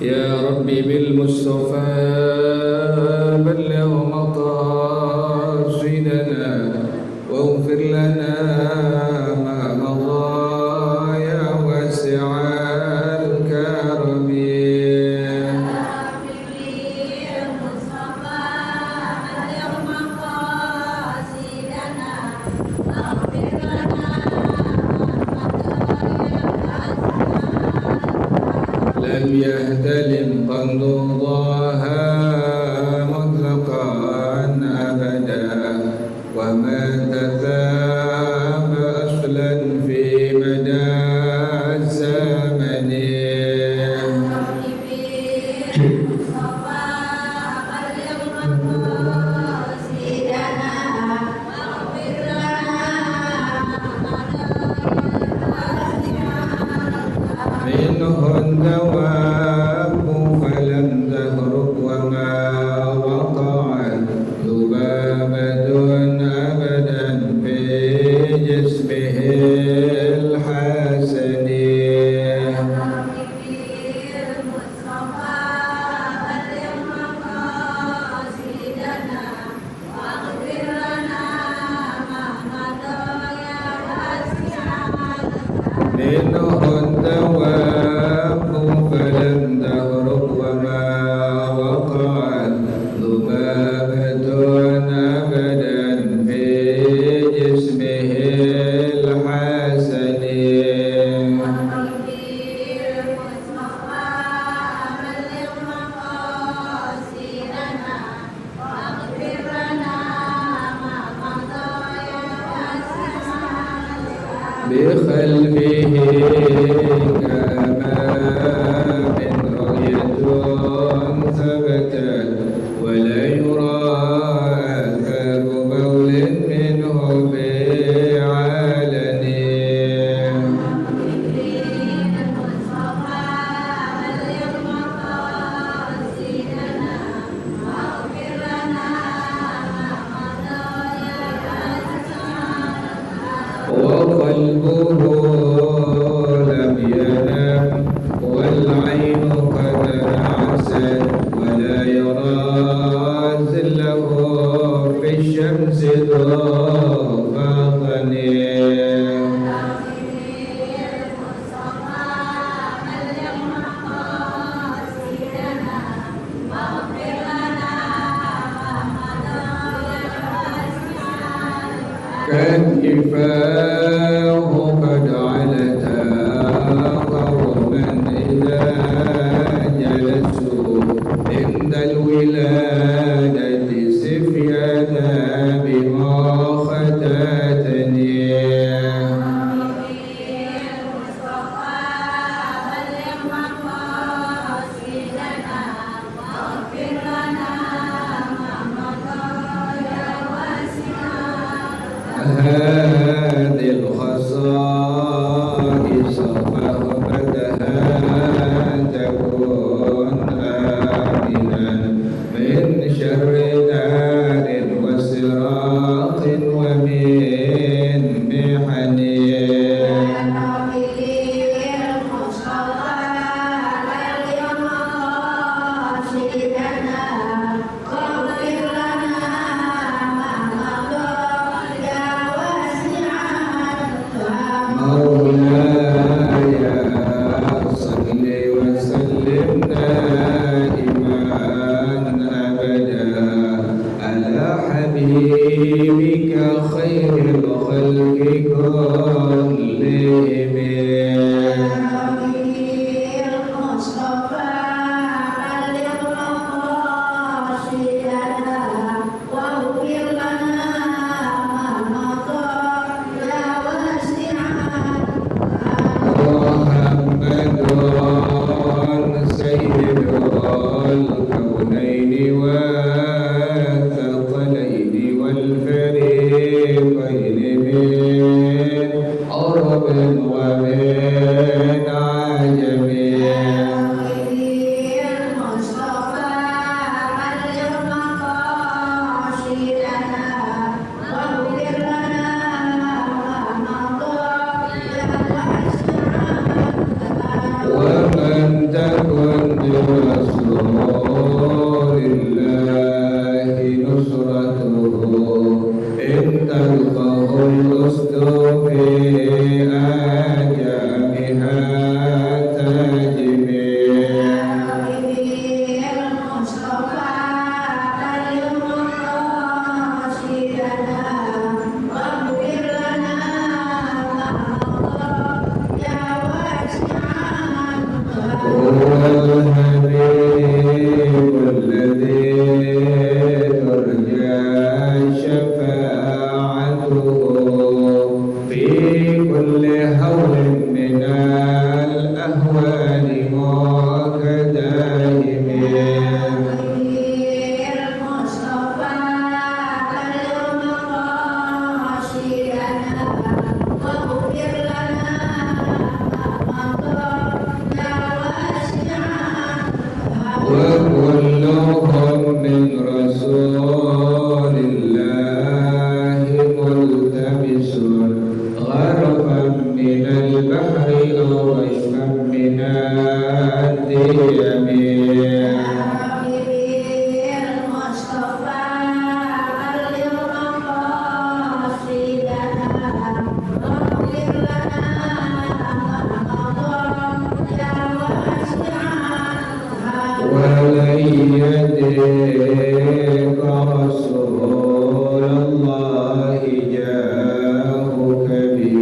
يا ربي بالمصطفى بلغ مقاصدنا واغفر لنا ما مضى يا واسع الكرم. لم يهتلم قد ضاها مطلقا أبدا وما تثاب أصلا في مدى الزمن. منه الدواب فلم تهرب وما وقعت ذبابة أبدا في جسمه الحسن. منه الدواب فلم تهرب وما وقعت ذبابة أبدا في جسمه الحسن. بخلفه كما من رؤية ثبتت ولا يرى أثر بول منه في علن. وقلبه لم ينم والعين قد انعست ولا يرى ظله في الشمس ضفاطن. كتفاه قد علتا قوما إذا جلسوا عند الولادة سفيانا بما ختتني. هذه الخصائص فهبتها تكون آمنا من شر نار وسراق ومن محن. مولاي صل وسلم دائما أبدا على حبيبك خير الخلق كلهم. الكونين والثقلين والفريقين من عرب ومن عجم. ومن تكن واشفع من الديم ولن يدرك رسول الله جاءك به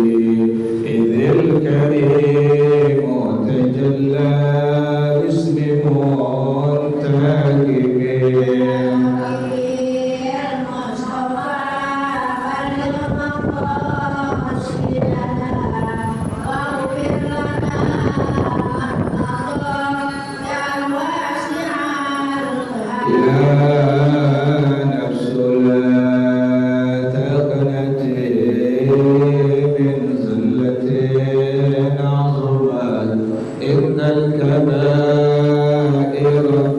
إذ الكريم تجلى باسم منتجب يا نفس لا تقنطي من زلة عظمت إن الكبائر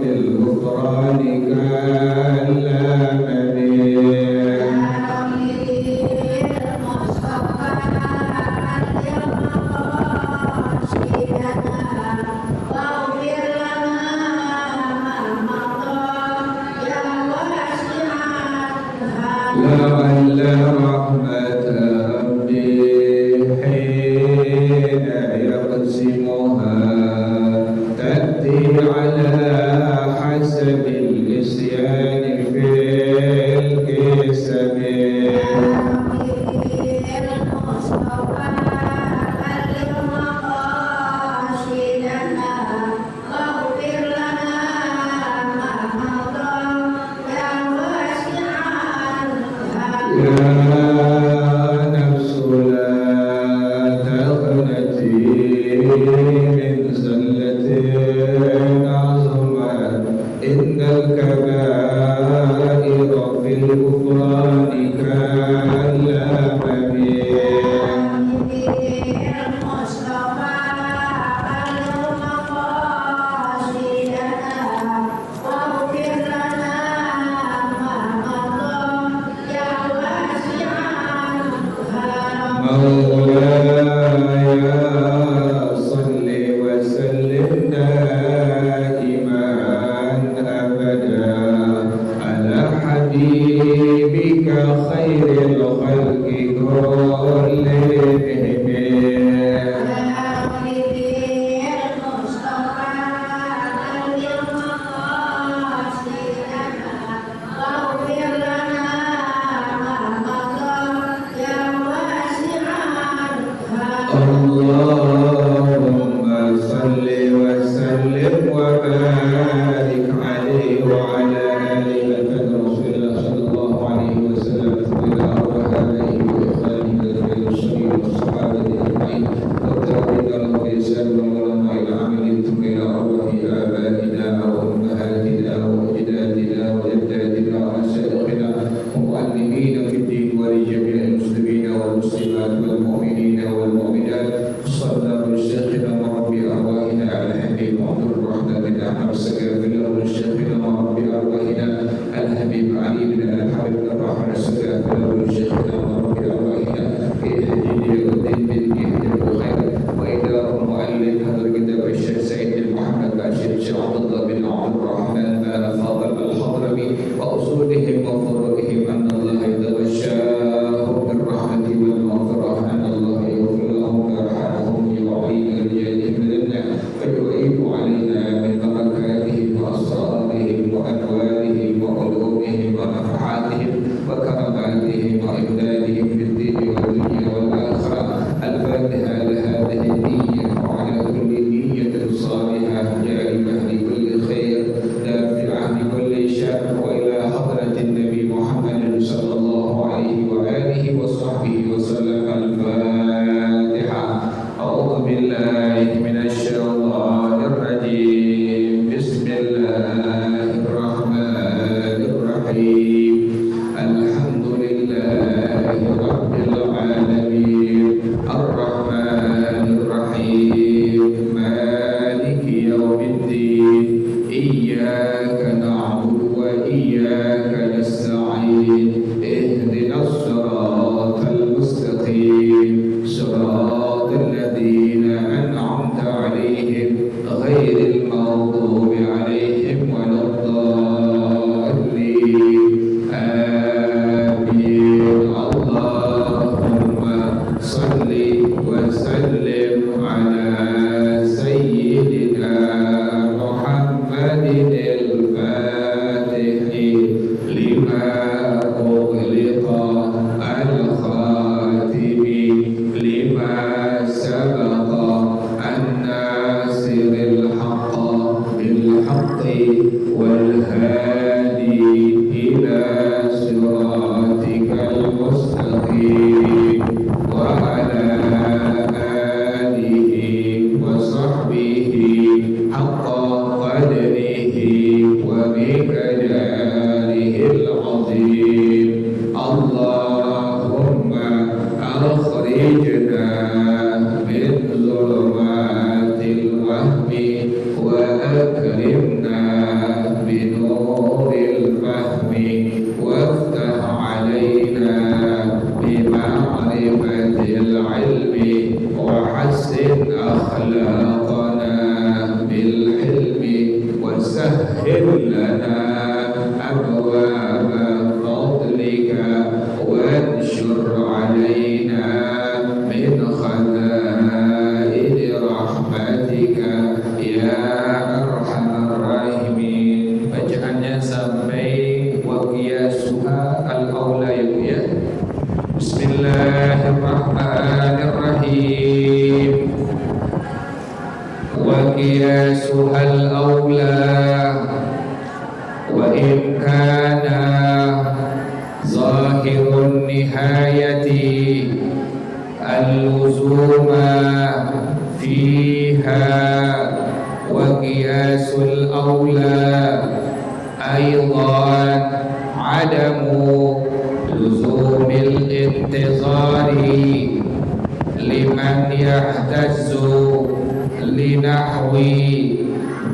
في الغفران كالأمم لعل رحمة ربي حين يقسمها تأتي على حسب الإسيان في الكسب يا نفس لا تقنطي من زلة عظمت إن الكبائر في الغفران كالأمم مولاي صل وسلم دائما أبدا على حبيبك خير الخلق اللهم صل وسلم وبارك عليه وعلى آله رسول الله صلى الله عليه وسلم إلى أرواح آبائه وإخوانه الذين الشهيد والصحابة أجمعين والتابعين لهم بإحسان والله إلى عمل ثم إلى أرواح آبائنا وأمهاتنا وأجدادنا وجداتنا ومشايخنا ومعلمين في الدين ولجميع المسلمين والمسلمات والمؤمنين والمؤمنات صلى بشيخنا وربي أرواحنا على الحبيب عبد الرحمن بن أحمد السكافي وشيخنا وربي أرواحنا الحبيب علي بن الحبيب الرحمن السكافي وشيخنا وربي أرواحنا في الدين والدين بالدين الخير وإلى المؤلف هذا وصحبه حق قدره ومقداره العظيم. اللهم أخرجنا من ظلمات الوهم وأكرمنا بنور الفهم وافتح علينا بمعرفة العلم وحسن أخلاقنا بالحلم وسهل لنا أبواب فضلك وانشر علينا من خزائن رحمتك ya arhamar rahimin. Bacaannya sampai wa qiyasuha al-aula ya. Bismillahirrahmanirrahim. Wa qiyasuha al-aula wa in kana zahirun nihayati al-luzuma fiha وقياس الأولى أيضا عدم لزوم الانتظار لمن يهتز لنحو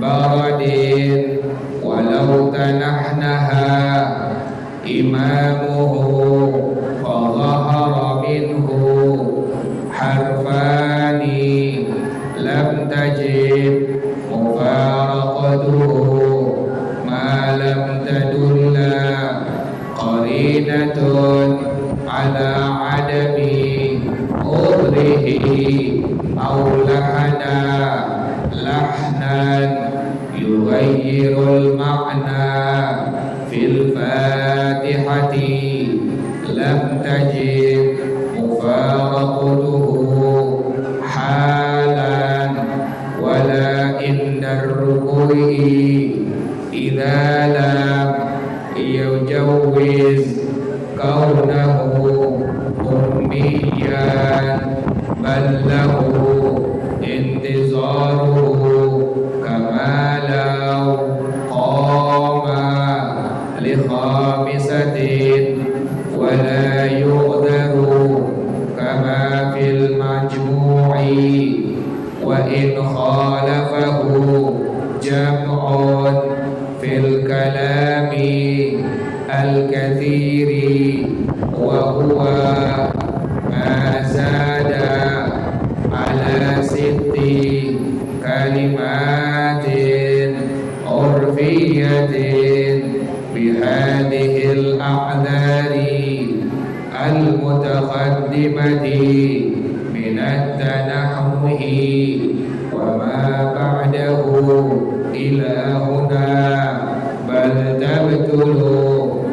برد ولو تنحنها إمامه فظهر منه حرفان لم تجب مفارقته ما لم تدل قرينة على عدم قدره أو لحنا يغير المعنى في الفاتحة لم تجد مفارقته حالا ولا عند الركوع إذا لم يجوز كونه أميا بل له انتظاره كما لو قام لخامسة ولا يقدر كما في المجموع وإن خالفه جمع في الكلام الكثير وهو ما زاد على 6 كلمات عرفية بهذه الأعذار المتقدمة من التنحنح وما بعده إلى هنا بل تبطل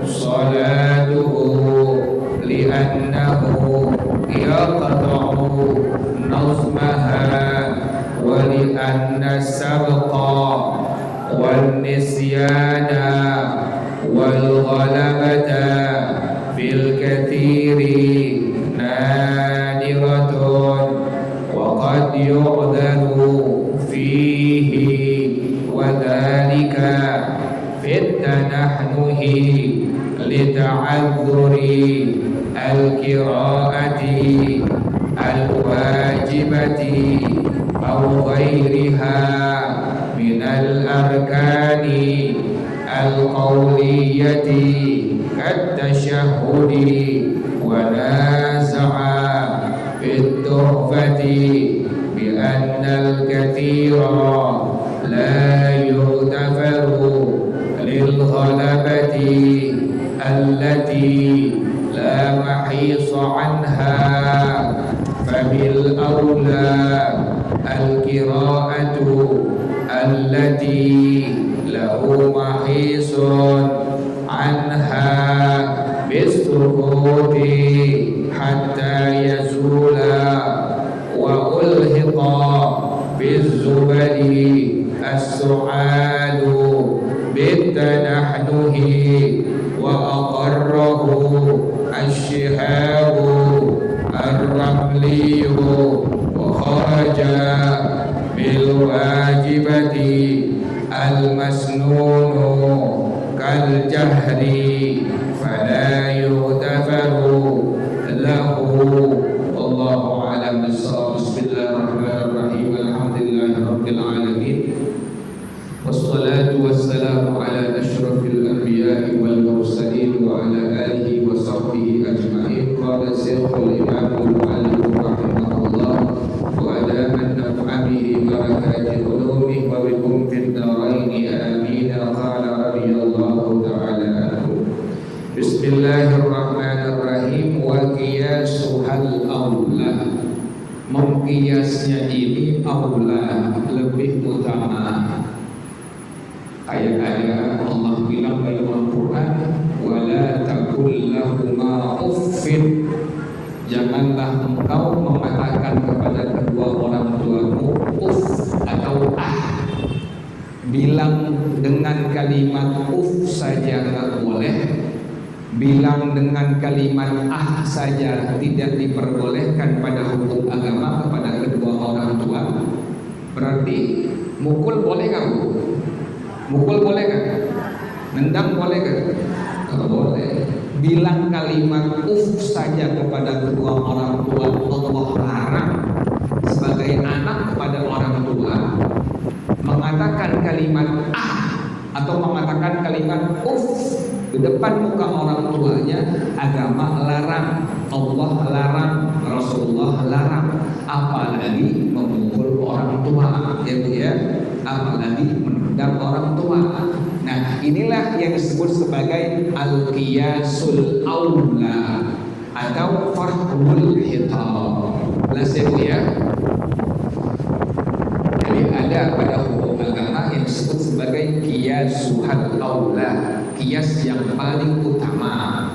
صلاته لأنه يقطع نظمها ولأن السبق والنسيان والغلبة في الكثير نادرة وقد يعذر فيه وذلك في التنحنح لتعذر القراءة الواجبة أو غيرها من الأركان القولية كالتشهد ونازع في التحفة بأن الكثير لا يغتفر للغلبة التي لا محيص عنها فبالأولى القراءة التي له محيص عنها بالسكوت حتى يزول وألحق بالزبد السعال بالتنحنح وأقره الشهاب الرملي وخرج bil wajibati al masnunu kal jahri fala yughtafaru lahu. Wallahu a'lam bissawab. Bismillahirrahmanirrahim. Alhamdulillahi rabbil alamin. Wassalatu wassalamu ala asyrafil anbiya'i wal mursalin wa ala alihi wa sahbihi ajma'in. Qala Syekhul Imam al-Mu'allif rahimahullah wa ala man naf'a bihi barakati ulumihi wa bikum fid dharain amin. Qala radhiyallahu ta'ala anhu. Bismillahirrahmanirrahim. Wa qiyasuhal aula. Mengkiasnya ini aula, lebih utama. Ayat-ayat Allah bilang dalam Al-Quran, wala taqul lahuma uffin, janganlah engkau mengatakan kepada kedua orang tuamu uff atau ah. Bilang dengan kalimat uff saja tak boleh, bilang dengan kalimat ah saja tidak diperbolehkan pada hukum agama kepada kedua orang tua. Berarti mukul boleh kan? Mukul boleh kan? Nendang boleh kan? Kalau boleh. Bilang kalimat uff saja kepada kedua orang tua Allah larang. Sebagai anak kepada orang tua, mengatakan kalimat ah atau mengatakan kalimat uff di depan muka orang tuanya, agama larang, Allah larang, Rasulullah larang. Apalagi memukul orang tua, ya Bu ya. Apalagi menendang orang tua. Nah, inilah yang disebut sebagai al-qiyasul aula atau fahmul hitam. Jelas ya Bu ya. Jadi ada pada hukum agama yang disebut sebagai qiyasuhal aula, qiyas yang paling utama.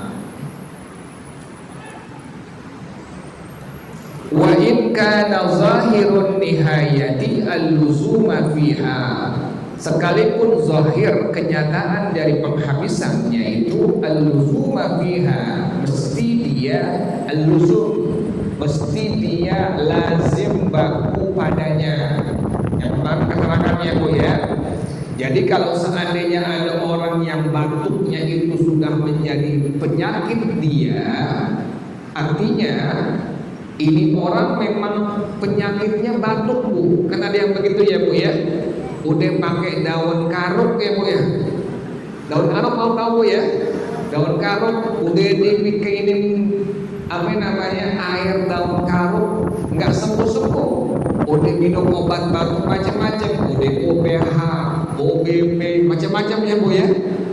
Wa in kana zahirun nihayati al-luzuma fiha, sekalipun zahir kenyataan dari penghabisannya itu al-luzuma fiha, mesti dia al-luzum, mesti dia lazim baku padanya. Yang baru keterangannya Bu ya. Jadi kalau seandainya ada orang yang batuknya itu sudah menjadi penyakit dia, artinya ini orang memang penyakitnya batuk Bu. Kan ada yang begitu ya Bu ya. Udah pakai daun karuk ya Bu ya. Daun karuk mau tahu Bu ya. Daun karuk udah dibikinin air daun karuk nggak sembuh-sembuh. Udah minum obat batuk macam-macam, udah OPH, OBP macam-macam ya Bu ya.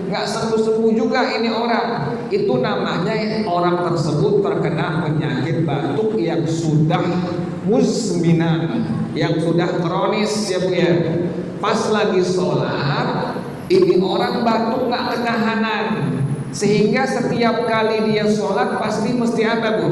Nggak sembuh-sembuh juga ini orang. Itu namanya orang tersebut terkena penyakit batuk yang sudah muzminan, yang sudah kronis ya Bu ya. Pas lagi sholat, ini orang batuk nggak ketahanan, sehingga setiap kali dia sholat pasti mesti apa Bu?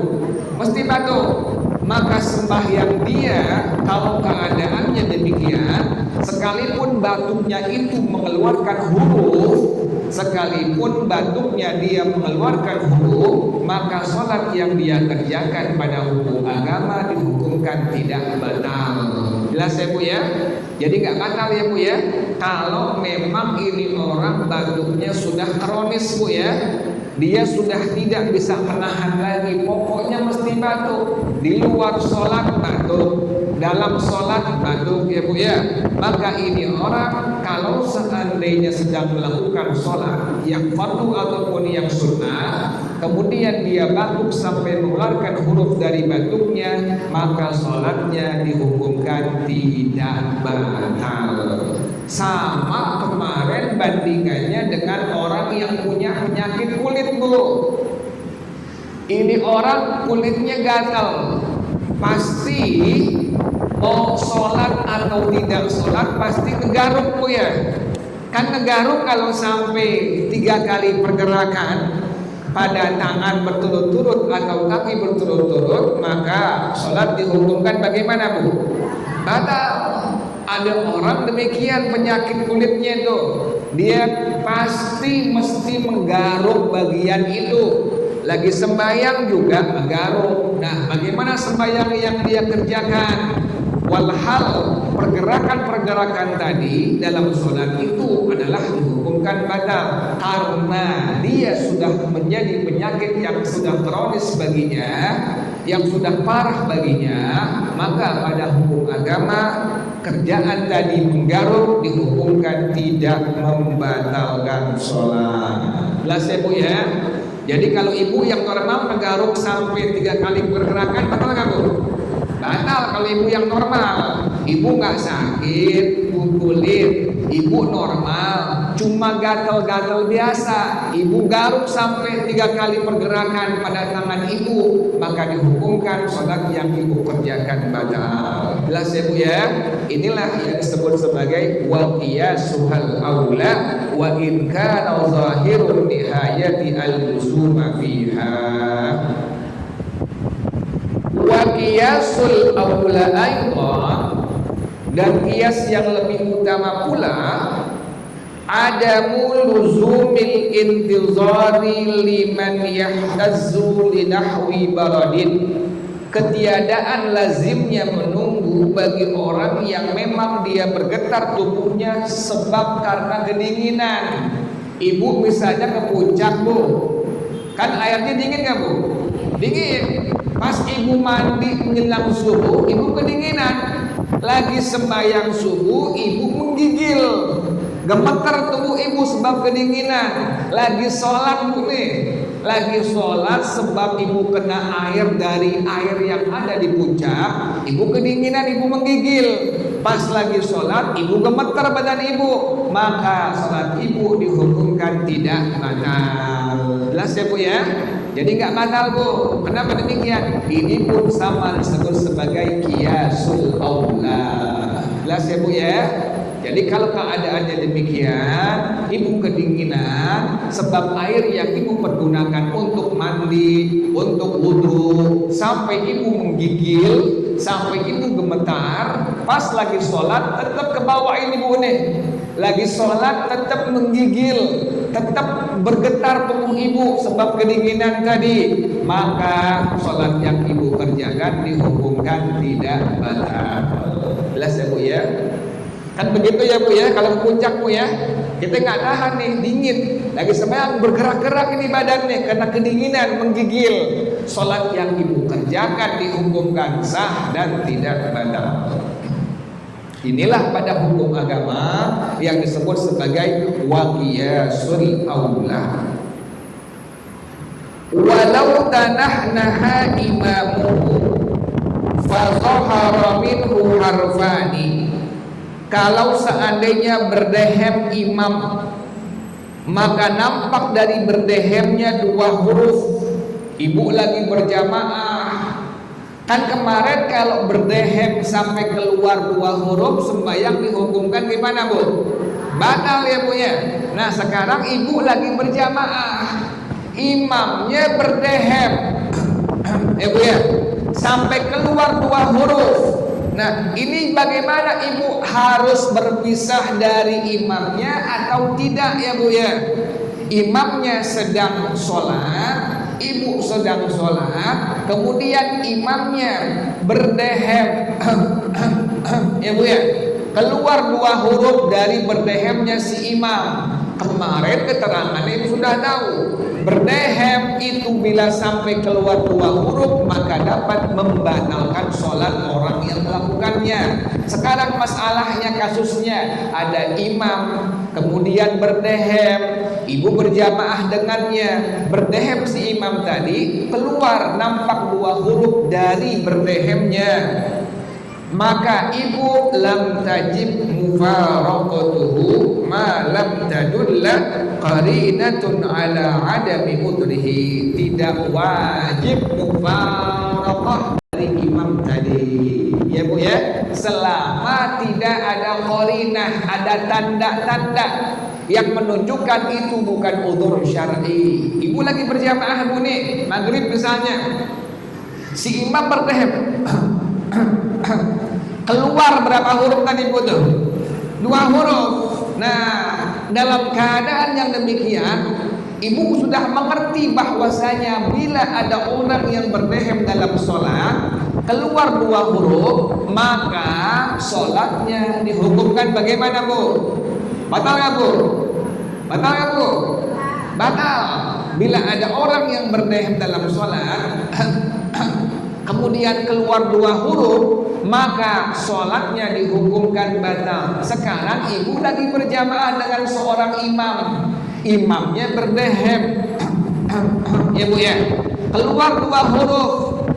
Mesti batuk. Maka sembahyang dia kalau keadaannya demikian, sekalipun batuknya itu mengeluarkan huruf, sekalipun batuknya dia mengeluarkan huruf, maka sholat yang dia kerjakan pada hukum agama dihukumkan tidak batal. Jelas ya Bu ya? Jadi nggak batal ya Bu ya? Kalau memang ini orang batuknya sudah kronis Bu ya, dia sudah tidak bisa menahan lagi, pokoknya mesti batuk. Di luar sholat batuk, dalam sholat batuk ya Bu ya. Maka ini orang kalau seandainya sedang melakukan sholat yang fardu ataupun yang sunnah, kemudian dia batuk sampai mengeluarkan huruf dari batuknya, maka sholatnya dihukumkan tidak batal. Sama kemarin bandingannya dengan orang yang punya penyakit kulit Bu. Ini orang kulitnya gatal, pasti mau sholat atau tidak sholat pasti ngegaruk Bu ya. Kan ngegaruk kalau sampai 3 kali pergerakan pada tangan berturut-turut atau kaki berturut-turut, maka sholat dihukumkan bagaimana Bu? Batal. Ada orang demikian penyakit kulitnya itu, dia pasti mesti menggaruk bagian itu. Lagi sembahyang juga menggaruk. Nah, bagaimana sembahyang yang dia kerjakan? Walhal pergerakan-pergerakan tadi dalam sholat itu adalah dihukumkan batal karena dia sudah menjadi penyakit yang sudah kronis baginya, yang sudah parah baginya. Maka pada hukum agama kerjaan tadi menggaruk dihukumkan tidak membatalkan sholat. Jelas ya Bu ya. Jadi kalau ibu yang normal menggaruk sampai 3 kali pergerakan batal nggak Bu? Batal kalau ibu yang normal. Ibu nggak sakit, kulit, ibu normal, cuma gatal-gatal biasa. Ibu garuk sampai 3 kali pergerakan pada tangan ibu, maka dihukumkan sholat yang ibu kerjakan batal. Jelas ya Bu ya? Inilah yang disebut sebagai wa qiyasuhal aula wa in kana zahirun nihayati al-musuma fiha. Wa qiyasul aula aidan, dan qiyas yang lebih utama pula adamu luzumil intizari liman yahtazzu li nahwi baradin, ketiadaan lazimnya menunggu bagi orang yang memang dia bergetar tubuhnya sebab karena kedinginan. Ibu misalnya ke puncak Bu, kan airnya dingin nggak Bu? Dingin. Pas ibu mandi menjelang subuh, ibu kedinginan. Lagi sembahyang subuh, ibu menggigil, gemeter tubuh ibu sebab kedinginan. Lagi sholat Bu nih, lagi sholat sebab ibu kena air dari air yang ada di puncak, ibu kedinginan, ibu menggigil. Pas lagi sholat, ibu gemeter badan ibu, maka sholat ibu dihukumkan tidak batal. Jelas ya Bu ya? Jadi nggak batal Bu. Kenapa demikian? Ini pun sama disebut sebagai qiyasul aula. Jelas ya Bu ya? Jadi kalau keadaannya demikian, ibu kedinginan sebab air yang ibu pergunakan untuk mandi, untuk wudhu, sampai ibu menggigil, sampai ibu gemetar, pas lagi sholat tetap ke bawah ini Bu nih. Lagi sholat tetap menggigil, tetap bergetar tubuh ibu sebab kedinginan tadi, maka sholat yang ibu kerjakan dihukumkan tidak batal. Jelas ya Bu ya? Kan begitu ya Bu ya, kalau ke puncak Bu ya, kita nggak tahan nih, dingin, lagi sembahyang bergerak-gerak ini badannya karena kedinginan, menggigil. Sholat yang ibu kerjakan dihukumkan sah dan tidak batal. Inilah pada hukum agama yang disebut sebagai wa qiyasul aula. Walau tanahnaha imamuhu fa dhahara minhu harfani, kalau seandainya berdehem imam maka nampak dari berdehemnya 2 huruf. Ibu lagi berjamaah, kan kemarin kalau berdehem sampai keluar 2 huruf sembahyang dihukumkan gimana Bu? Batal ya Bu ya. Nah sekarang ibu lagi berjamaah, imamnya berdehem ya Bu ya, sampai keluar 2 huruf. Nah ini bagaimana ibu, harus berpisah dari imamnya atau tidak ya Bu ya? Imamnya sedang sholat, ibu sedang sholat, kemudian imamnya berdehem ya Bu ya, keluar 2 huruf dari berdehemnya si imam. Kemarin keterangannya ibu sudah tahu, berdehem itu bila sampai keluar 2 huruf maka dapat membatalkan sholat orang yang melakukannya. Sekarang masalahnya, kasusnya ada imam kemudian berdehem, ibu berjamaah dengannya, berdehem si imam tadi, keluar nampak 2 huruf dari berdehemnya, maka ibu lam tajib mufaraqatuhu ma lam tadulla qarinatun ala adami udrihi, tidak wajib mufaraqah dari imam tadi ya Bu ya, selama tidak ada qarinah, ada tanda-tanda yang menunjukkan itu bukan udzur syar'i. Ibu lagi berjamaah Bu nih, maghrib misalnya, si imam berdehem keluar berapa huruf tadi Bu tuh? 2 huruf. Nah dalam keadaan yang demikian, ibu sudah mengerti bahwasanya bila ada orang yang berdehem dalam sholat, keluar 2 huruf, maka sholatnya dihukumkan bagaimana, Bu? Batal ya, Bu? Batal ya, Bu? Batal. Bila ada orang yang berdehem dalam sholat kemudian keluar 2 huruf, maka sholatnya dihukumkan batal. Sekarang ibu lagi berjamaah dengan seorang imam, imamnya berdehem ya Bu ya, keluar 2 huruf,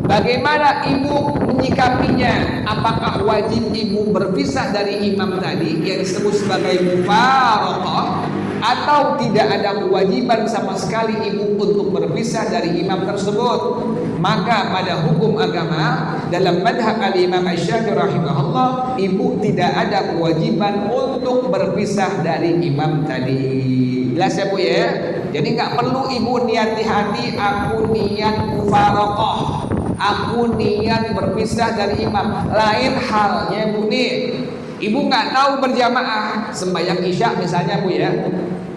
bagaimana ibu menyikapinya? Apakah wajib ibu berpisah dari imam tadi yang disebut sebagai mufaraqah, atau tidak ada kewajiban sama sekali ibu untuk berpisah dari imam tersebut? Maka pada hukum agama dalam madhab al-Imam Asy-Syafi'i rahimahullah, ibu tidak ada kewajiban untuk berpisah dari imam tadi. Jelas ya Bu ya? Jadi nggak perlu ibu niat di hati, aku niat mufaraqah, aku niat berpisah dari imam. Lain halnya Bu nih, ibu nggak tahu berjamaah sembahyang isya misalnya Bu ya.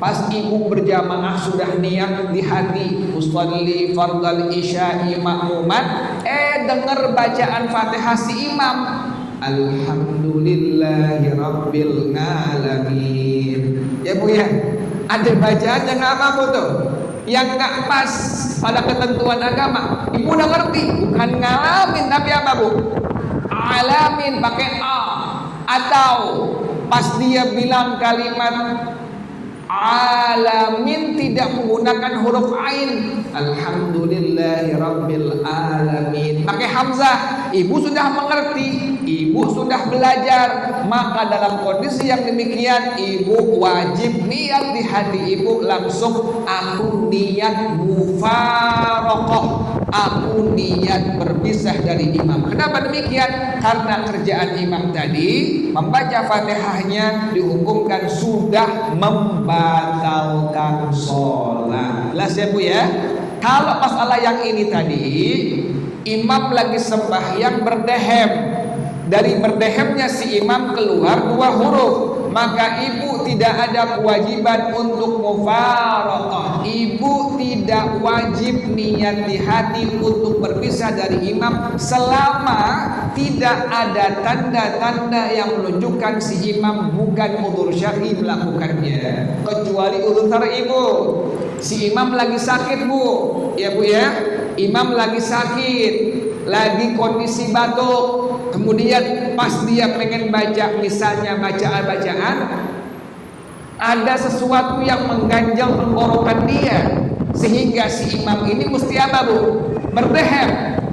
Pas ibu berjamaah sudah niat di hati usolli fardal isya'i ma'muman, dengar bacaan Fatihah si imam, alhamdulillahi rabbil alamin. Ya Bu ya, ada bacaan yang apa Bu tuh? Yang gak pas pada ketentuan agama. Ibu udah ngerti, bukan ngalamin tapi apa Bu? Alamin pakai A. Atau pas dia bilang kalimat alamin tidak menggunakan huruf ain, alhamdulillahi rabbil alamin, pakai hamzah. Ibu sudah mengerti, ibu sudah belajar, maka dalam kondisi yang demikian ibu wajib niat di hati ibu langsung, aku niat mufaraqah, aku niat berpisah dari imam. Kenapa demikian? Karena kerjaan imam tadi membaca Fatihahnya dihukumkan sudah membatalkan sholat. Jelas ya Bu ya? Kalau masalah yang ini tadi, imam lagi sembahyang berdehem, dari berdehemnya si imam keluar 2 huruf, maka ibu tidak ada kewajiban untuk mufaraqah. Ibu tidak wajib niat di hati untuk berpisah dari imam selama tidak ada tanda-tanda yang menunjukkan si imam bukan udzur syar'i melakukannya, kecuali udzur syar'i Bu. Si imam lagi sakit Bu, ya Bu ya, imam lagi sakit, lagi kondisi batuk, kemudian pas dia pengen baca misalnya bacaan, ada sesuatu yang mengganjal tenggorokan dia, sehingga si imam ini mesti apa Bu? Berdehem.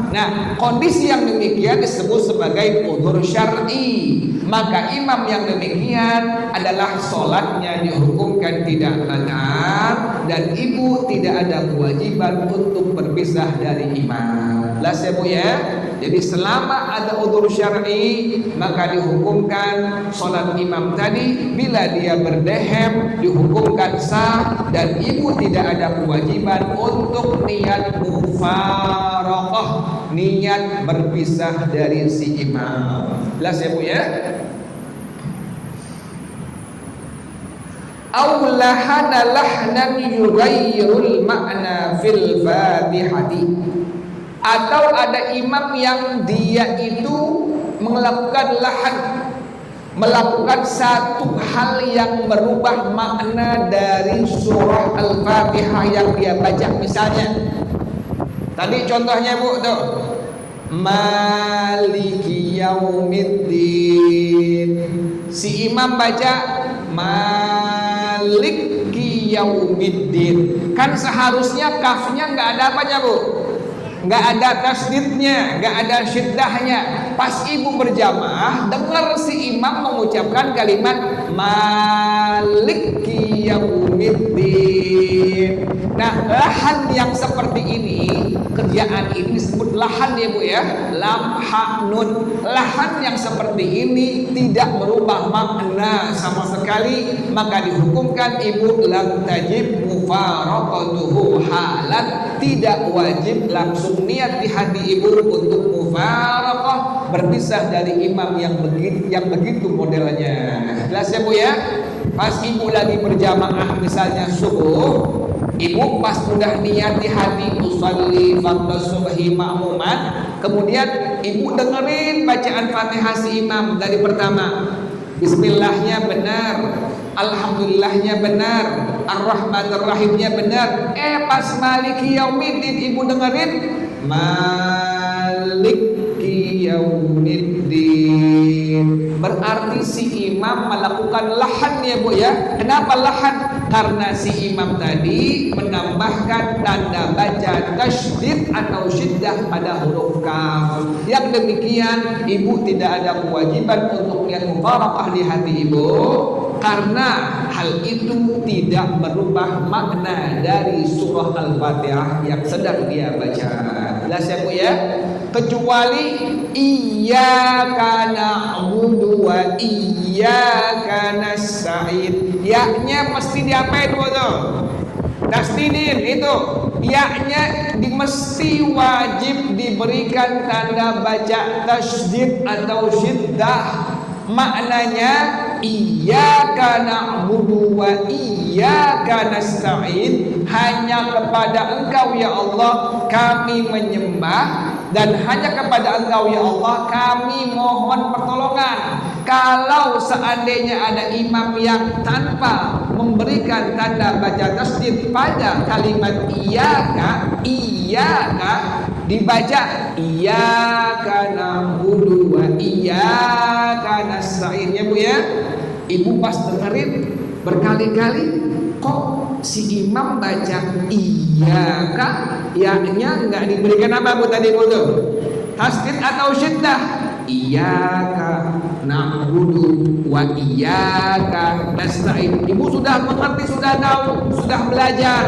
Nah, kondisi yang demikian disebut sebagai udzur syar'i. Maka imam yang demikian adalah sholatnya dihukumkan tidak benar, dan ibu tidak ada kewajiban untuk berpisah dari imam. Jelas ya Bu ya? Jadi selama ada udzur syar'i, maka dihukumkan sholat imam tadi. Bila dia berdehem dihukumkan sah, dan ibu tidak ada kewajiban untuk niat mufaraqah, niat berpisah dari si imam. Jelas ya Bu ya? Aw lahana lahnan yughayyirul ma'na fil Fatihati, atau ada imam yang dia itu melakukan lahan, melakukan satu hal yang merubah makna dari surah Al-Fatihah yang dia baca. Misalnya tadi contohnya Bu tuh, Maliki yaumiddin, si imam baca Maliki yaumiddin, kan seharusnya kafnya nggak ada apanya Bu, nggak ada tasdidnya, nggak ada syiddahnya. Pas ibu berjamaah dengar si imam mengucapkan kalimat Maliki yaumiddin. Nah, lahan yang seperti ini, kerjaan ini disebut lahan ya Bu ya, lam ha nun. Lahan yang seperti ini tidak merubah makna sama sekali, maka dihukumkan ibu lam tajib mufaraqatuhu halan, tidak wajib langsung niat di hati ibu untuk mufaraqah, berpisah dari imam yang begitu modelnya. Jelas ya Bu ya? Pas ibu lagi berjamaah misalnya subuh, Ibu pas udah niat di hati usolli fardhu subhi ma'muman, kemudian ibu dengerin bacaan Fatihah si imam dari pertama. Bismillahnya benar, alhamdulillahnya benar, ar-rahmanir rahimnya benar. Pas maliki yaumiddin ibu dengerin maliki yaumiddin, berarti si imam melakukan lahan ya Bu ya. Kenapa lahan? Karena si imam tadi menambahkan tanda baca tasydid atau syiddah pada huruf kaf. Yang demikian ibu tidak ada kewajiban untuk niat mubarakah di hati ibu, karena hal itu tidak merubah makna dari surah Al-Fatihah yang sedang dia baca. Jelas ya Bu ya? Kecuali iyyaka na'budu wa iyyaka nasta'in, ya-nya mesti diapain Bu tuh? Tasdidin itu, ya-nya mesti wajib diberikan tanda baca tasydid atau syiddah. Maknanya iyyaka na'budu wa iyyaka nasta'in, hanya kepada Engkau ya Allah kami menyembah, dan hanya kepada Engkau ya Allah kami mohon pertolongan. Kalau seandainya ada imam yang tanpa memberikan tanda baca tasydid pada kalimat iyyaka dibaca iyyaka na'budu wa iyyaka nasta'in ya Bu ya. Ibu pas dengerin berkali-kali kok si imam baca iyyaka, ya-nya enggak diberikan apa Bu tadi Bu tuh? Tasydid atau syiddah? Iyyaka na'budu wa iyyaka nasta'in. Ibu sudah mengerti, sudah tahu, sudah belajar.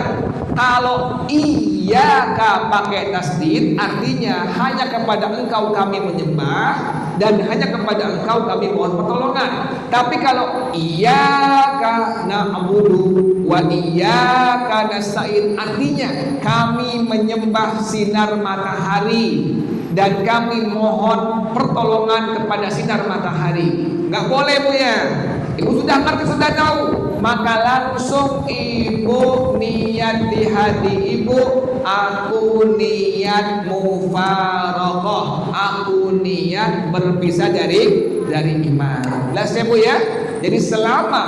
Kalau iyyaka pakai tasydid artinya hanya kepada Engkau kami menyembah dan hanya kepada Engkau kami mohon pertolongan. Tapi kalau iyyaka na'budu wa iyyaka nasta'in artinya kami menyembah sinar matahari dan kami mohon pertolongan kepada sinar matahari. Nggak boleh Bu ya. Ibu sudah ngerti, sudah tahu, maka langsung ibu niat di hati ibu, aku niat mufaraqah, aku niat berpisah dari imam. Jelas ya Bu ya. Jadi selama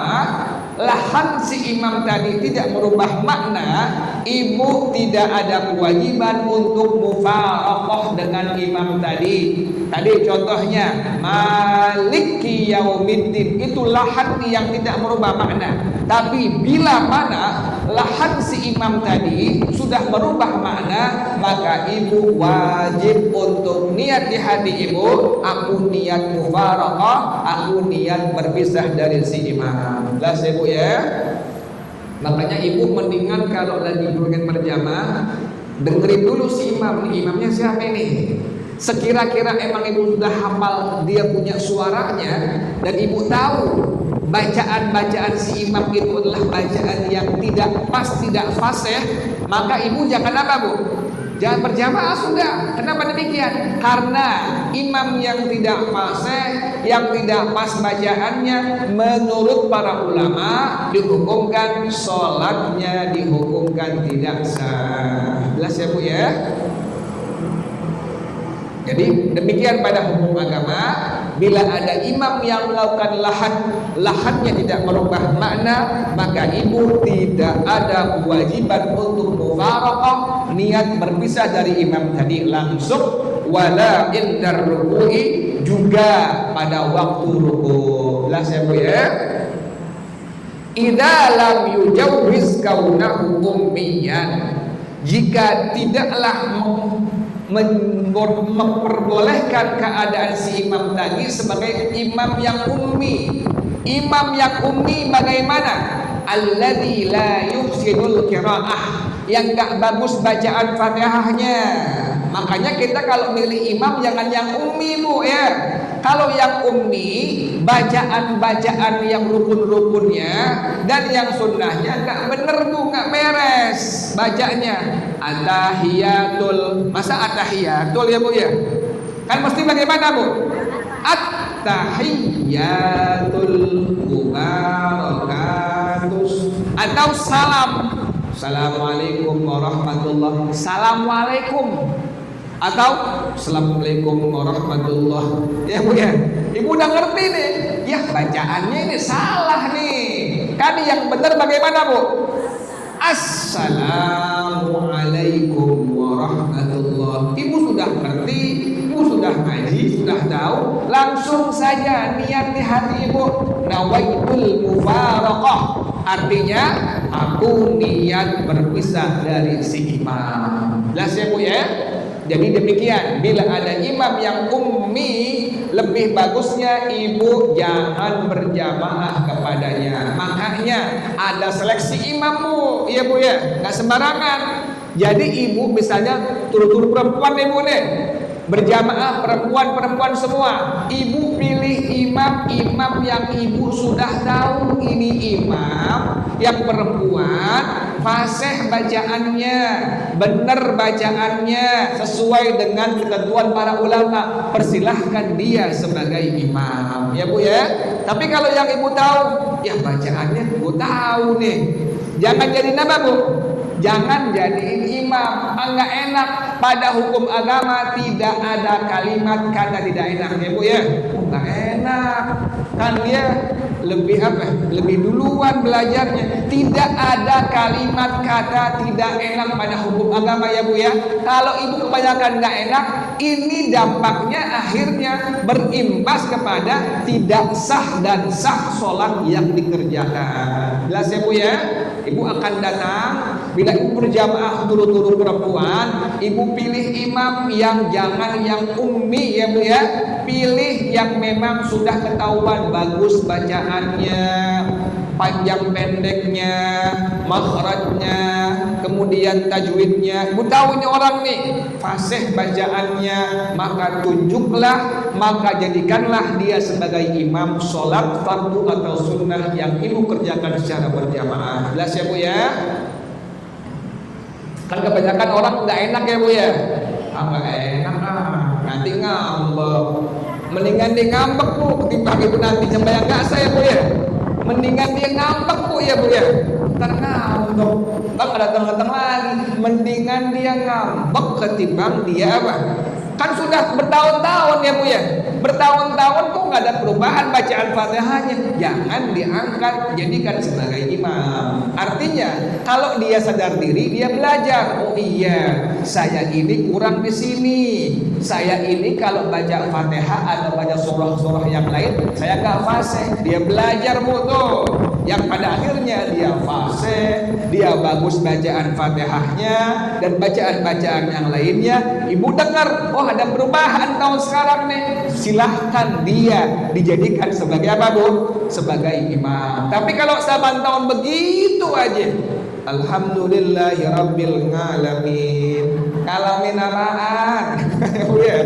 lahan si imam tadi tidak merubah makna, ibu tidak ada kewajiban untuk mufaraqah dengan imam tadi. Tadi contohnya maliki yaumiddin, itu lahan yang tidak merubah makna. Tapi bila mana lahan si imam tadi sudah merubah makna, maka ibu wajib untuk niat di hati ibu, aku niat mufaraqah, aku niat berpisah dari si imam. Jelas ya Bu ya. Makanya ibu mendingan kalau lagi pengen berjamaah, dengerin dulu si imam. Imamnya siapa ini? Sekira-kira emang ibu sudah hafal dia punya suaranya, dan ibu tahu bacaan-bacaan si imam itu adalah bacaan yang tidak pas, tidak fasih, maka ibu jangan apa Bu? Jangan berjamaah sudah. Kenapa demikian? Karena imam yang tidak fasih, yang tidak pas bacaannya, menurut para ulama dihukumkan sholatnya dihukumkan tidak sah. Jelas ya Bu ya? Jadi demikian pada hukum agama, bila ada imam yang melakukan lahannya tidak merubah makna, maka ibu tidak ada kewajiban untuk mufaraqah, niat berpisah dari imam tadi langsung, wala indar ruku'i, juga pada waktu ruku. Jelas ya Bu ya? Idza lam yujawwiz kaunahu ummiyan, jika tidaklah memperbolehkan keadaan si imam tadi sebagai imam yang ummi. Imam yang ummi bagaimana? Alladzi la yuhsinul qiraah, yang gak bagus bacaan Fatihahnya. Makanya kita kalau milih imam jangan yang ummi Bu ya. Kalau yang ummi, bacaan-bacaan yang rukun-rukunnya dan yang sunnahnya gak bener Bu, gak beres bacanya. At-tahiyatul, masa at-tahiyatul ya Bu ya? Kan mesti bagaimana Bu? At-tahiyatul mubarakatus, atau Assalamualaikum warahmatullahi. Assalamualaikum atau Assalamualaikum warahmatullahi. Ya Bu ya. Ibu udah ngerti nih. Ya bacaannya ini salah nih. Kan yang benar bagaimana Bu? Assalamualaikum warahmatullahi. Ibu sudah ngerti, ibu sudah ngaji, sudah tahu, langsung saja niat di hati ibu, nawaitul mufaraqah. Artinya aku niat berpisah dari si imam. Jelas ya Bu ya? Jadi demikian, bila ada imam yang ummi, lebih bagusnya ibu jangan berjamaah kepadanya. Makanya ada seleksi imam Bu, iya Bu ya, nggak sembarangan. Jadi ibu misalnya turut-turut perempuan ibu nih, berjamaah perempuan semua. Ibu pilih imam yang ibu sudah tahu ini imam yang perempuan, fasih bacaannya, benar bacaannya, sesuai dengan ketentuan para ulama. Persilahkan dia sebagai imam, ya Bu ya. Tapi kalau yang ibu tahu, ya bacaannya ibu tahu nih, jangan jadi nama Bu. Jangan jadiin imam, enggak enak. Pada hukum agama tidak ada kalimat kata tidak enak ya Bu ya. Enggak enak. Kan dia lebih apa? Lebih duluan belajarnya. Tidak ada kalimat kata tidak enak pada hukum agama ya Bu ya. Kalau ibu kebanyakan enggak enak, ini dampaknya akhirnya berimbas kepada tidak sah dan sah sholat yang dikerjakan. Jelas ya Bu ya. Ibu akan datang. Bila ibu berjamaah turut-turut perempuan, ibu pilih imam yang jangan yang ummi ya Bu ya. Pilih yang memang sudah ketahuan bagus bacaannya, panjang pendeknya, makhrajnya, kemudian tajwidnya. Ibu tahu ini orang nih fasih bacaannya, maka tunjuklah, maka jadikanlah dia sebagai imam sholat fardu atau sunnah yang ibu kerjakan secara berjamaah. Jelas ya Bu ya. Kan kebanyakan orang nggak enak ya Bu ya. Nggak enak nanti ngambek. Mendingan dia ngambek Bu ketimbang ibu nanti sembahyang nggak saya Bu ya. Mendingan dia ngambek Bu ya Bu ya. Ntar ngambek, ntar datang lagi. Mendingan dia ngambek ketimbang dia apa? Kan sudah bertahun-tahun ya Bu ya. Bertahun-tahun kok nggak ada perubahan bacaan Fatihahnya. Jangan diangkat jadikan sebagai imam. Artinya kalau dia sadar diri, dia belajar. Oh iya, saya ini kurang di sini. Saya ini kalau baca Fatihah atau baca surah-surah yang lain, saya nggak fasih. Dia belajar Bu tuh. Yang pada akhirnya dia fasih, dia bagus bacaan Fatihahnya dan bacaan-bacaan yang lainnya. Ibu dengar, oh ada perubahan tahun sekarang nih. Silahkan dia dijadikan sebagai apa Bu? Sebagai imam. Tapi kalau 8 tahun begitu aja, alhamdulillahirabbil alamin. Kalamin apaan? Bu ya.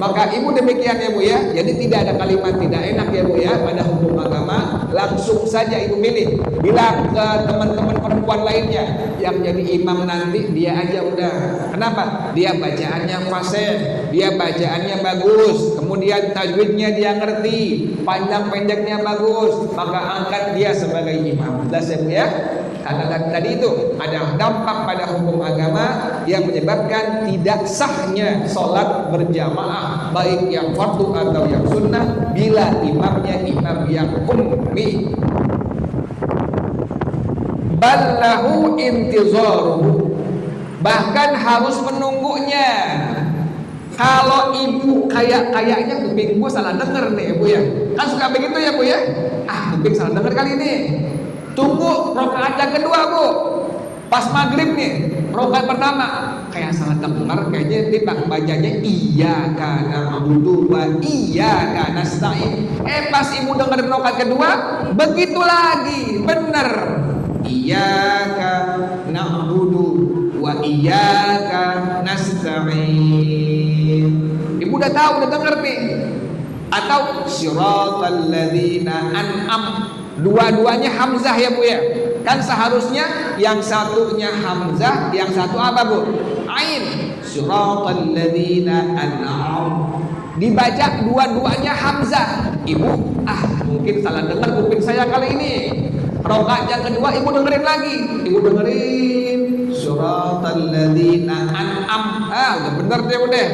Maka ibu demikian ya Bu ya. Jadi tidak ada kalimat tidak enak ya Bu ya pada hukum agama. Langsung saja ibu milih. Bilang ke teman-teman perempuan lainnya yang jadi imam nanti dia aja udah. Kenapa? Dia bacaannya fasih, dia bacaannya bagus, kemudian tajwidnya dia ngerti, panjang pendeknya bagus, maka angkat dia sebagai imam. Jelas ya Bu ya. Karena tadi itu ada dampak pada hukum agama yang menyebabkan tidak sahnya sholat berjamaah baik yang fardu atau yang sunnah bila imamnya imam yang ummi. Ballahu intizaruhu, bahkan harus menunggunya. Kalau ibu kayaknya kuping gua salah denger nih Bu ya. Kan suka begitu ya Bu ya. Kuping salah denger kali ini. Tunggu rakaat yang kedua Bu. Pas maghrib nih, rakaat pertama kayak salah dengar, kayaknya dia bacanya iyyaka na'budu wa iyyaka nasta'in. Pas ibu dengerin rakaat kedua, begitu lagi, bener. Iyyaka na'budu wa iyyaka nasta'in. Ibu udah tahu, udah denger nih. Atau siratal ladzina an'am. Dua-duanya hamzah ya Bu ya. Kan seharusnya yang satunya hamzah, yang satu apa Bu? Ain. Siratal ladzina an'am. Dibaca dua-duanya hamzah. Ibu, mungkin salah dengar kuping saya kali ini. Rakaat yang kedua ibu dengerin lagi. Ibu dengerin suratal ladzina an'am. Udah bener deh.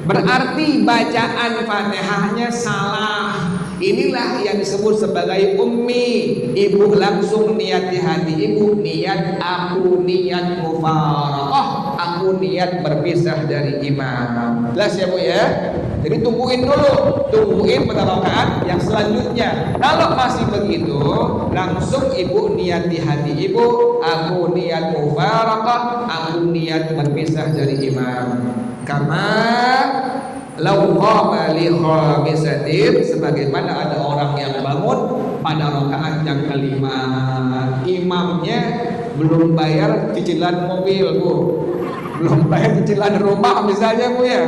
Berarti bacaan Fatihahnya salah. Inilah yang disebut sebagai ummi. Ibu langsung niat di hati ibu, niat aku niat mufaraqah, aku niat berpisah dari imam. Jelas ya Bu ya? Jadi tungguin dulu, tungguin pada rakaat yang selanjutnya. Kalau masih begitu, langsung ibu niat di hati ibu, aku niat mufaraqah, aku niat berpisah dari imam. Karena lau qama li khamisatin, sebagaimana ada orang yang bangun pada rakaat yang kelima, imamnya belum bayar cicilan mobil Bu, belum bayar cicilan rumah misalnya Bu ya,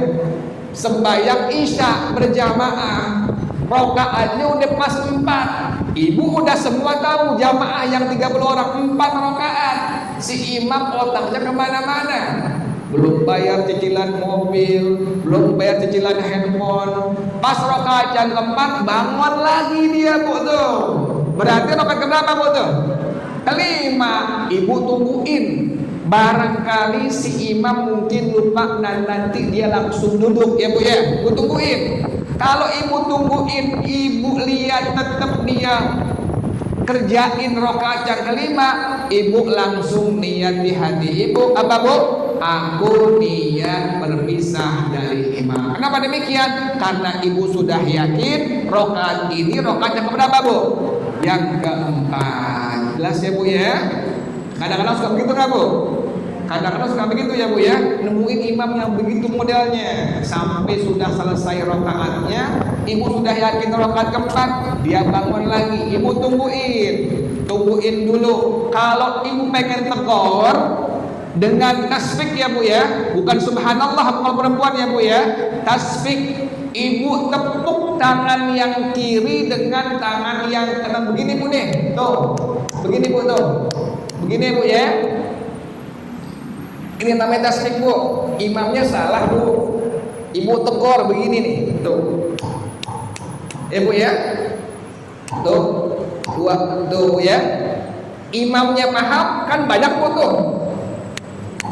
sembahyang isya berjamaah, rakaatnya udah pas 4, ibu udah semua tahu jamaah yang 30 orang 4 rakaat, si imam otaknya kemana-mana, belum bayar cicilan mobil, belum bayar cicilan handphone. Pas rakaat yang keempat bangun lagi dia Bu tuh. Berarti rakaat keberapa Bu tuh? Kelima. Ibu tungguin. Barangkali si imam mungkin lupa dan nanti dia langsung duduk ya Bu ya. Ibu tungguin. Kalau ibu tungguin, ibu lihat tetap dia kerjain rakaat yang kelima, ibu langsung niat di hati ibu apa Bu? Aku niat berpisah dari imam. Kenapa demikian? Karena ibu sudah yakin rakaat ini rakaat yang keberapa Bu? Yang keempat. Jelas ya Bu ya? Kadang-kadang suka begitu nggak Bu? Kadang-kadang suka begitu ya Bu ya, nemuin imam yang begitu modelnya. Sampai sudah selesai rakaatnya, ibu sudah yakin rakaat keempat, dia bangun lagi. Ibu tungguin dulu. Kalau ibu pengen tekor dengan tasbih ya Bu ya, bukan subhanallah kalau perempuan ya Bu ya, tasbih. Ibu tepuk tangan yang kiri dengan tangan yang kanan begini Bu nih, tuh, begini Bu tuh, begini Bu ya. Ini namanya tasbih Bu, imamnya salah Bu, ibu tekor begini nih, tuh, ya Bu ya, tuh, tuh ya, imamnya paham kan banyak Bu tuh.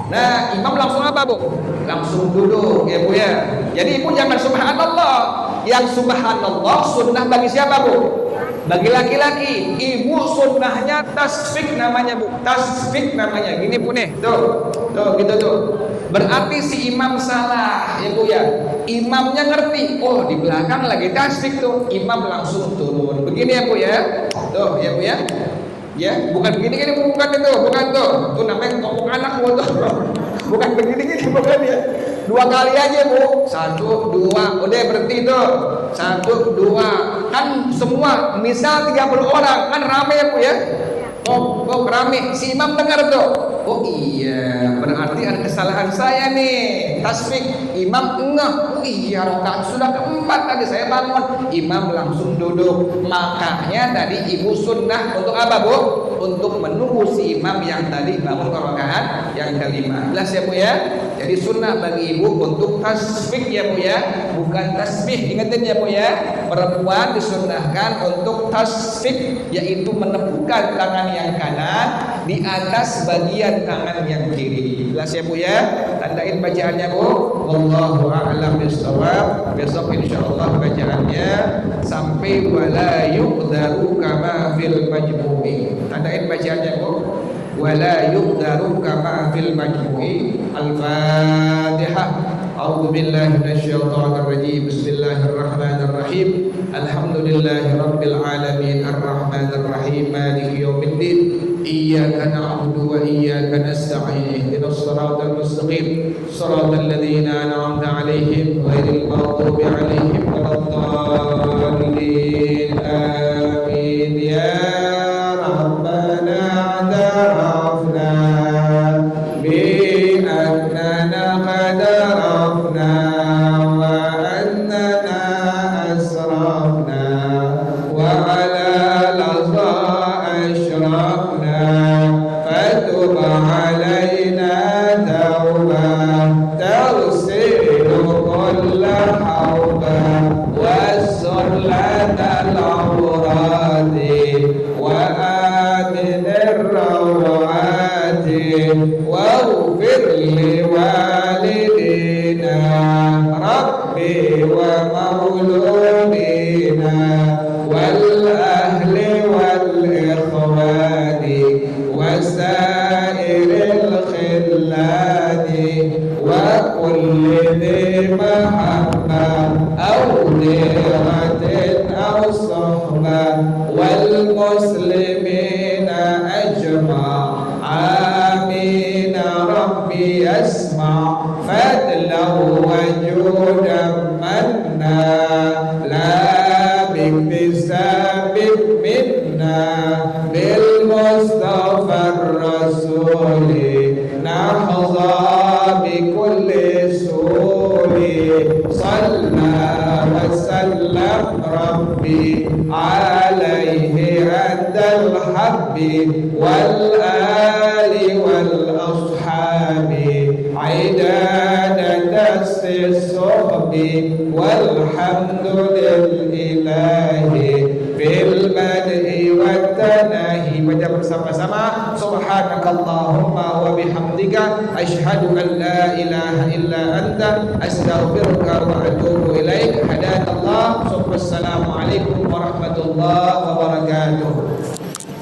Nah, imam langsung apa Bu? Langsung duduk ya Bu ya. Jadi ibu jangan subhanallah. Yang subhanallah sunnah bagi siapa Bu? Bagi laki-laki. Ibu sunnahnya tasbih namanya Bu. Tasbih namanya. Gini Bu nih. Tuh gitu tuh. Berarti si imam salah ya Bu ya. Imamnya ngerti. Oh di belakang lagi tasbih tuh. Imam langsung turun. Begini ya Bu ya. Tuh ya Bu ya. Ya, bukan begini bukan itu, bukan tuh. Itu namanya ngomong anak Bu tuh. Bukan begini bukan ya. 2 kali aja Bu. 1, 2, udah berhenti tuh. 1, 2. Kan semua misal 30 orang kan rame ya Bu ya. Oh rame. Si imam dengar tuh. Oh iya, berarti ada kesalahan saya nih. Tasbih, imam ngeh. Oh iya, rakaat sudah keempat tadi saya bangun. Imam langsung duduk. Makanya tadi ibu sunnah untuk apa Bu? Untuk menunggu si imam yang tadi bangun ke rakaat yang kelima. Jelas ya Bu ya? Jadi sunnah bagi ibu untuk tasbih ya Bu ya, bukan tasbih. Ingetin ya Bu ya, perempuan disunnahkan untuk tasbih, yaitu menepukkan tangan yang kanan di atas bagian tangan yang kiri. Jelas ya Bu ya? Tandain bacaannya Bu. Wallahu a'lam bishawab. Besok insyaallah bacaannya sampai wala yuqdaru kama fil majmu'i. Tandain bacaannya Bu. Wala yuqdaru kama fil majmu'i. Al-Fatihah. A'udzu billahi minasyaitonir rajim. Bismillahirrahmanirrahim. Alhamdulillahirabbil alamin arrahmanir rahim maliki yaumiddin. Iyyaka na'budu wa iyyaka nasta'in. Ihdinas siratal mustaqim. Shiratal ladzina an'amta 'alaihim ghairil maghdubi 'alaihim waladdallin. Amin. Ya Rabbana a'tarafna bi annana qad arafna wa annana asrafna wa ala laza ashrafna fatub alaina tawbah tagsilu kulla hawba wassallatal awradi wa صحبه والمسلمين أجمع آمين ربي اسمع فضلا وجودا منا لا باكتساب منا بالمصطفى الرسول نحظى بكل سهول صلى وسلم ربي عليه عند الحب والآل والأصحاب عداد دست الصحب والحمد لله في البدء والتناهي. Baca bersama-sama subhanakallahumma wa bihamdika asyhadu an la ilaha illa anta astaghfiruka wa atubu ilaik. Hadakallah. Assalamualaikum warahmatullahi